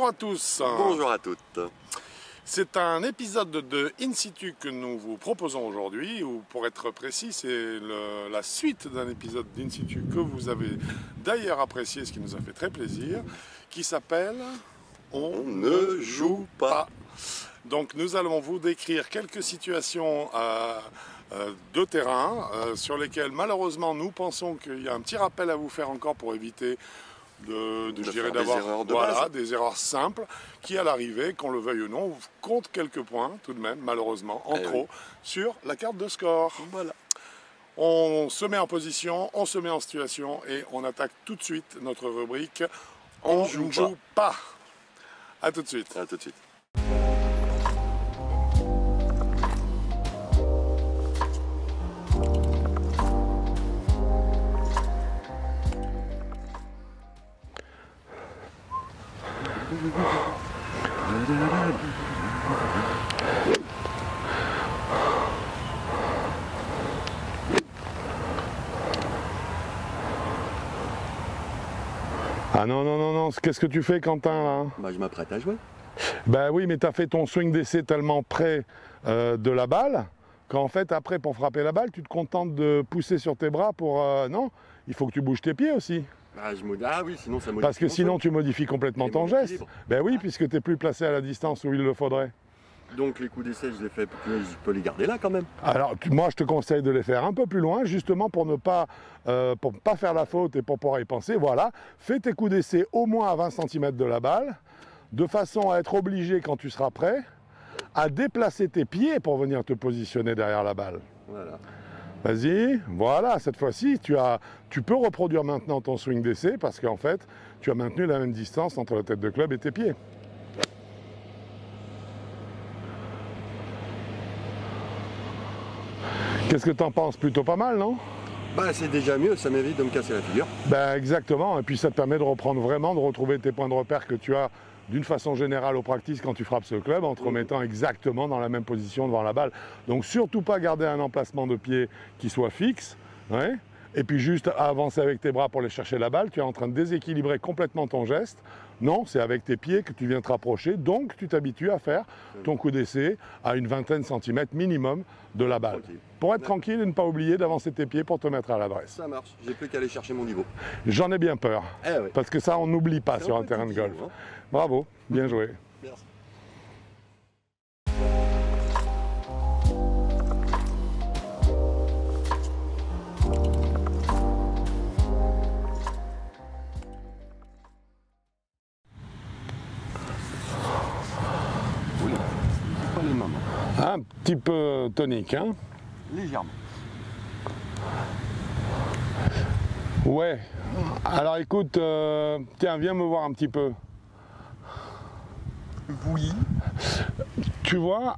Bonjour à tous. Bonjour à toutes. C'est un épisode de In Situ que nous vous proposons aujourd'hui, ou pour être précis, c'est la suite d'un épisode d'In Situ que vous avez d'ailleurs apprécié, ce qui nous a fait très plaisir, qui s'appelle On ne joue pas. Donc nous allons vous décrire quelques situations de terrain sur lesquelles malheureusement nous pensons qu'il y a un petit rappel à vous faire encore pour éviter d'avoir des erreurs simples qui à l'arrivée, qu'on le veuille ou non, comptent quelques points tout de même, malheureusement, en trop, sur la carte de score. Voilà. On se met en position, on se met en situation et on attaque tout de suite notre rubrique On ne joue pas. A tout de suite. À tout de suite. Ah non, qu'est-ce que tu fais, Quentin, là? Bah, je m'apprête à jouer. Ben oui, mais tu as fait ton swing d'essai tellement près de la balle qu'en fait, après, pour frapper la balle, tu te contentes de pousser sur tes bras pour... non, il faut que tu bouges tes pieds aussi. Ah oui, sinon ça modifie. Parce que sinon, tu modifies complètement ton geste. Ben oui, puisque tu n'es plus placé à la distance où il le faudrait. Donc les coups d'essai, je les fais, je peux les garder là quand même. Alors moi je te conseille de les faire un peu plus loin, justement pour ne pas, faire la faute et pour pouvoir y penser. Voilà, fais tes coups d'essai au moins à 20 cm de la balle, de façon à être obligé quand tu seras prêt, à déplacer tes pieds pour venir te positionner derrière la balle. Voilà. Vas-y, voilà, cette fois-ci, tu peux reproduire maintenant ton swing d'essai parce qu'en fait, tu as maintenu la même distance entre la tête de club et tes pieds. Qu'est-ce que tu en penses? Plutôt pas mal, non? Bah c'est déjà mieux, ça m'évite de me casser la figure. Ben exactement, et puis ça te permet de reprendre vraiment, de retrouver tes points de repère que tu as d'une façon générale au practice quand tu frappes ce club, en te remettant exactement dans la même position devant la balle. Donc surtout pas garder un emplacement de pied qui soit fixe, ouais, et puis juste avancer avec tes bras pour aller chercher la balle. Tu es en train de déséquilibrer complètement ton geste. Non, c'est avec tes pieds que tu viens te rapprocher, donc tu t'habitues à faire ton coup d'essai à une vingtaine de centimètres minimum de la balle. Tranquille. Pour être tranquille et ne pas oublier d'avancer tes pieds pour te mettre à l'adresse. Ça marche, j'ai plus qu'à aller chercher mon niveau. J'en ai bien peur, Ouais. parce que ça on n'oublie pas sur un terrain de golf. Hein. Bravo, bien joué. Merci. Oui, pas les mamans. Un petit peu tonique, hein? Légèrement. Ouais. Alors écoute, tiens, viens me voir un petit peu. Oui. Tu vois,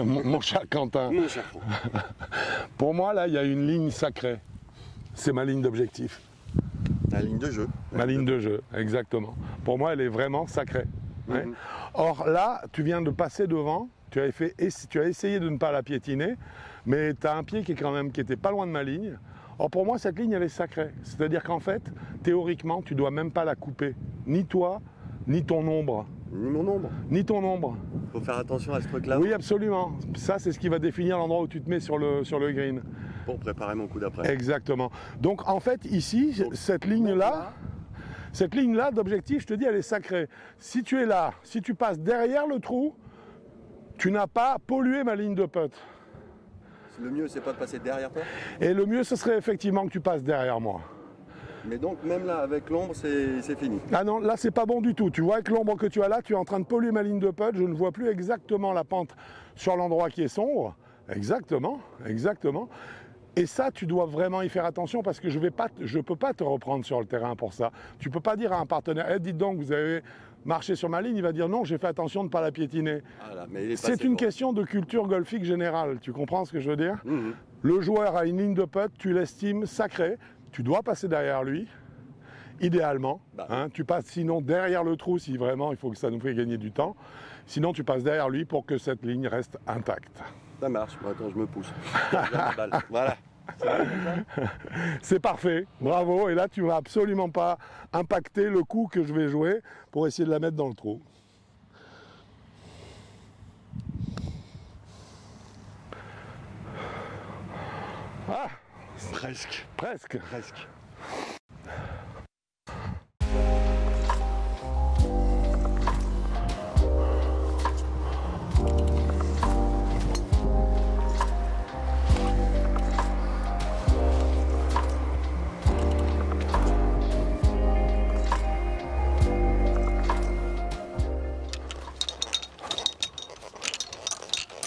mon cher Quentin, Mon cher. pour moi là, il y a une ligne sacrée. C'est ma ligne d'objectif. La ligne de jeu. Ma ligne de jeu, exactement. Pour moi, elle est vraiment sacrée. Ouais. Or là, tu viens de passer devant, tu as essayé de ne pas la piétiner, mais tu as un pied qui était pas loin de ma ligne. Or pour moi, cette ligne, elle est sacrée. C'est-à-dire qu'en fait, théoriquement, tu ne dois même pas la couper. Ni toi, ni ton ombre. Ni mon ombre. Ni ton ombre. Faut faire attention à ce truc-là. Oui, absolument. Ça, c'est ce qui va définir l'endroit où tu te mets sur le green. Pour préparer mon coup d'après. Exactement. Donc en fait, ici, cette ligne-là d'objectif, je te dis, elle est sacrée. Si tu es là, si tu passes derrière le trou, tu n'as pas pollué ma ligne de putt. Le mieux, c'est pas de passer derrière toi. Et le mieux, ce serait effectivement que tu passes derrière moi. Mais donc, même là, avec l'ombre, c'est fini. Ah non, là, c'est pas bon du tout. Tu vois, avec l'ombre que tu as là, tu es en train de polluer ma ligne de putt. Je ne vois plus exactement la pente sur l'endroit qui est sombre. Exactement, exactement. Et ça, tu dois vraiment y faire attention parce que je ne peux pas te reprendre sur le terrain pour ça. Tu ne peux pas dire à un partenaire, hey, dites donc, vous avez marché sur ma ligne, il va dire non, j'ai fait attention de ne pas la piétiner. Voilà, c'est une question de culture golfique générale, tu comprends ce que je veux dire? Le joueur a une ligne de putt, tu l'estimes sacrée, tu dois passer derrière lui, idéalement. Tu passes sinon derrière le trou si vraiment il faut que ça nous fait gagner du temps. Sinon, tu passes derrière lui pour que cette ligne reste intacte. Ça marche. Bon, attends, je me pousse. Voilà. C'est parfait, bravo. Et là, tu ne vas absolument pas impacter le coup que je vais jouer pour essayer de la mettre dans le trou. Ah, Presque. presque. Presque.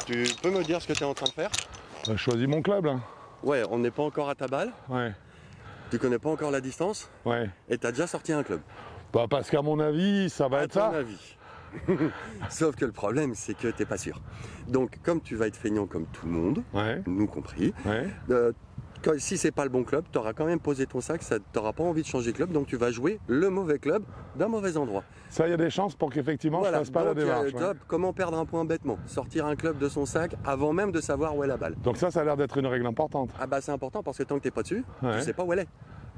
Tu peux me dire ce que tu es en train de faire? Je choisis mon club là. Ouais, on n'est pas encore à ta balle, Ouais, tu connais pas encore la distance ouais. et tu as déjà sorti un club. Bah parce qu'à mon avis, ça va À être ton ça. avis. Sauf que le problème, c'est que t'es pas sûr. Donc, comme tu vas être feignant comme tout le monde, Ouais, nous compris, ouais. si c'est pas le bon club, tu auras quand même posé ton sac, tu n'auras pas envie de changer de club, donc tu vas jouer le mauvais club d'un mauvais endroit. Ça, il y a des chances pour qu'effectivement je fasse pas la donc, démarche. Ouais. top, comment perdre un point bêtement? Sortir un club de son sac avant même de savoir où est la balle. Donc ça a l'air d'être une règle importante. Ah bah c'est important parce que tant que t'es pas dessus, Ouais. tu sais pas où elle est.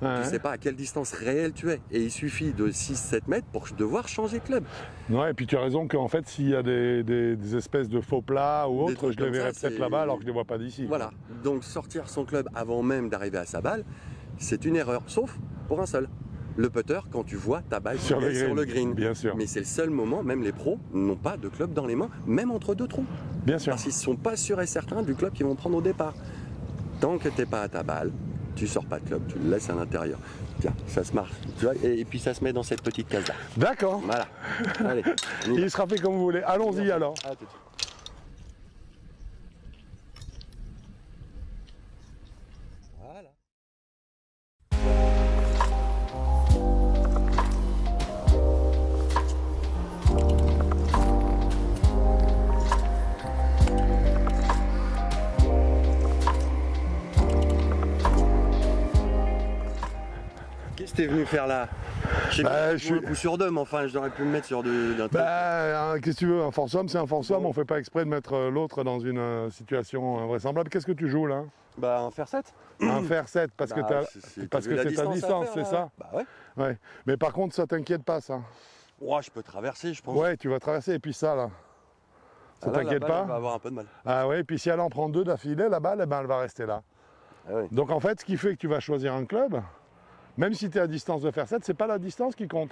Ouais. Tu sais pas à quelle distance réelle tu es. Et il suffit de 6-7 mètres pour devoir changer de club. Ouais, et puis tu as raison qu'en fait, s'il y a des espèces de faux plats ou Des autres, trucs je les comme verrai ça, peut-être c'est- là-bas alors que je les vois pas d'ici. Voilà. Donc sortir son club avant même d'arriver à sa balle, c'est une erreur. Sauf pour un seul. Le putter, quand tu vois ta balle Sur le sur le green, green. bien sûr. Mais c'est le seul moment, même les pros n'ont pas de club dans les mains, même entre deux trous. Bien sûr. Parce qu'ils ne sont pas sûrs et certains du club qu'ils vont prendre au départ. Tant que tu n'es pas à ta balle, tu sors pas de club, tu le laisses à l'intérieur. Tiens, ça se marche. Tu vois, et puis ça se met dans cette petite case-là. D'accord. Voilà. Allez. on y va. Il sera fait comme vous voulez. Allons-y alors. À tout de suite. Voilà. Qu'est-ce que t'es venu faire là? Je sais Bah, pas, je suis- un coup sur deux, mais enfin, j'aurais pu me mettre sur d'un truc. Bah, qu'est-ce que tu veux? Un foursome, c'est un foursome. Bon. On fait pas exprès de mettre l'autre dans une situation invraisemblable. Qu'est-ce que tu joues là? Bah, un faire 7. Un fer 7 parce que Bah, parce t'as que vu la c'est ta à distance, faire, c'est là ça? Bah ouais. Ouais. Mais par contre, ça t'inquiète pas, ça. Ouais, je peux traverser, je pense. Ouais, tu vas traverser. Et puis ça, là. Ça Ah, là, la t'inquiète balle, elle va pas? avoir un peu de mal. Ah ouais, et puis si elle en prend deux d'affilée, la balle, eh ben, elle va rester là. Ah ouais. Donc en fait, ce qui fait que tu vas choisir un club, même si tu es à distance de faire 7, c'est pas la distance qui compte.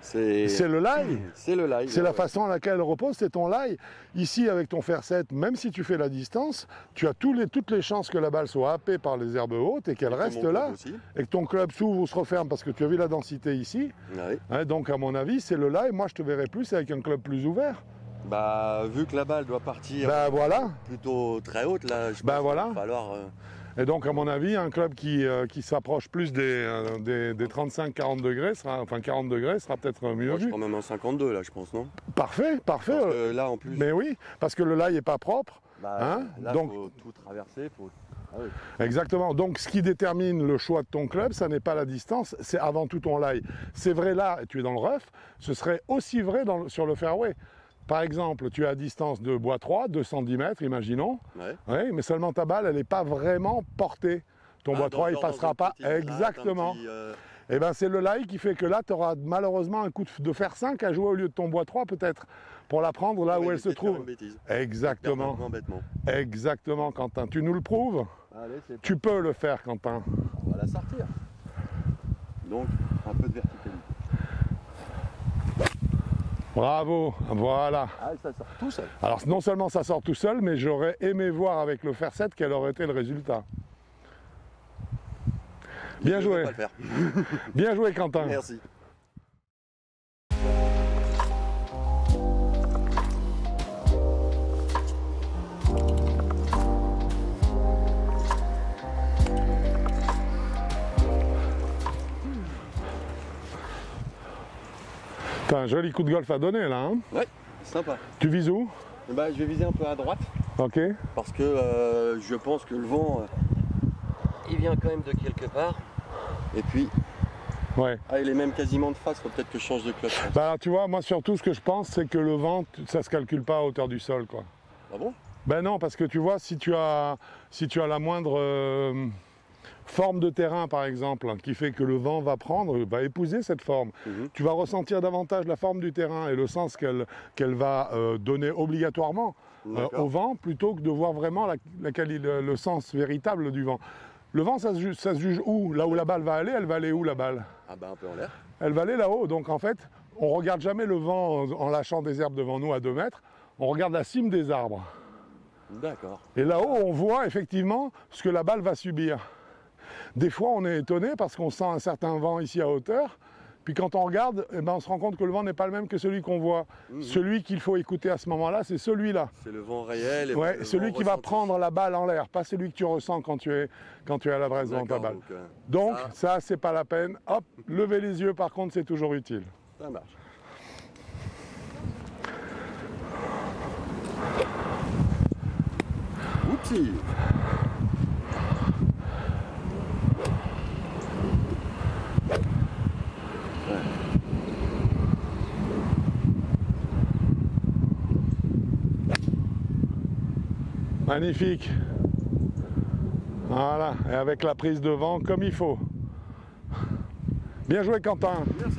C'est C'est le lie. c'est le live. C'est la façon à laquelle elle repose, c'est ton lie. Ici, avec ton fer 7, même si tu fais la distance, tu as toutes les chances que la balle soit happée par les herbes hautes et qu'elle reste là, et que ton club s'ouvre ou se referme parce que tu as vu la densité ici. Ouais. Hein, donc à mon avis, c'est le lie. Moi, je te verrais plus avec un club plus ouvert. Bah, vu que la balle doit partir Ben voilà. plutôt très haute, là, je Bah, pense voilà. qu'il va falloir. Et donc, à mon avis, un club qui s'approche plus des 35-40 degrés, enfin 40 degrés, sera peut-être mieux Moi, je vu. prends même un 52, là, je pense, non? Parfait, parfait. Parce que là, en plus, Mais oui, parce que le lie n'est pas propre. bah, hein, là, donc- faut tout traverser. Ah oui. Exactement. Donc, ce qui détermine le choix de ton club, ça n'est pas la distance, c'est avant tout ton lie. C'est vrai là, tu es dans le rough, ce serait aussi vrai sur le fairway. Par exemple, tu es à distance de bois 3, 210 mètres, imaginons. Ouais. Oui, mais seulement ta balle, elle n'est pas vraiment portée. Ton bois 3, il ne passera pas. Exactement. Et bien, c'est le lie qui fait que là, tu auras malheureusement un coup de fer 5 à jouer au lieu de ton bois 3, peut-être, pour la prendre là où elle se trouve. Exactement. Bêtement. Exactement, Quentin. Tu nous le prouves? Allez, c'est Tu peux le faire, Quentin. On va la sortir. Donc, un peu de verticalité. Bravo, voilà. Ah, ça sort tout seul. Alors, non seulement ça sort tout seul, mais j'aurais aimé voir avec le fer 7 quel aurait été le résultat. Bien Je vais joué. pas le faire. Bien joué, Quentin. Merci. T'as un joli coup de golf à donner, là. Hein, Ouais, sympa. tu vises où? Bah, je vais viser un peu à droite Ok. parce que je pense que le vent, il vient quand même de quelque part. Et puis, Ouais. il est même quasiment de face. Faut peut-être que je change de club. je pense. Bah, tu vois, moi, surtout, ce que je pense, c'est que le vent, ça se calcule pas à hauteur du sol, quoi. Ah bon? Ben non, parce que tu vois, si tu as la moindre forme de terrain par exemple, qui fait que le vent va épouser cette forme. Tu vas ressentir davantage la forme du terrain et le sens qu'elle va donner obligatoirement au vent, plutôt que de voir vraiment le sens véritable du vent. Le vent, ça se juge où? Là où la balle va aller, elle va aller où la balle? Ah ben un peu en l'air. Elle va aller là-haut, donc en fait, on ne regarde jamais le vent en lâchant des herbes devant nous à 2 mètres, on regarde la cime des arbres. D'accord. Et là-haut, on voit effectivement ce que la balle va subir. Des fois, on est étonné parce qu'on sent un certain vent ici à hauteur, puis quand on regarde, eh ben, on se rend compte que le vent n'est pas le même que celui qu'on voit. Celui qu'il faut écouter à ce moment-là, c'est celui-là. C'est le vent réel. Et ouais, celui qui va prendre la balle en l'air, pas celui que tu ressens quand tu es à l'adresse devant ta balle. Donc ça, c'est pas la peine. Hop, lever les yeux, par contre, c'est toujours utile. Ça marche. Oups. Magnifique. Voilà, et avec la prise de vent comme il faut. Bien joué Quentin. Merci.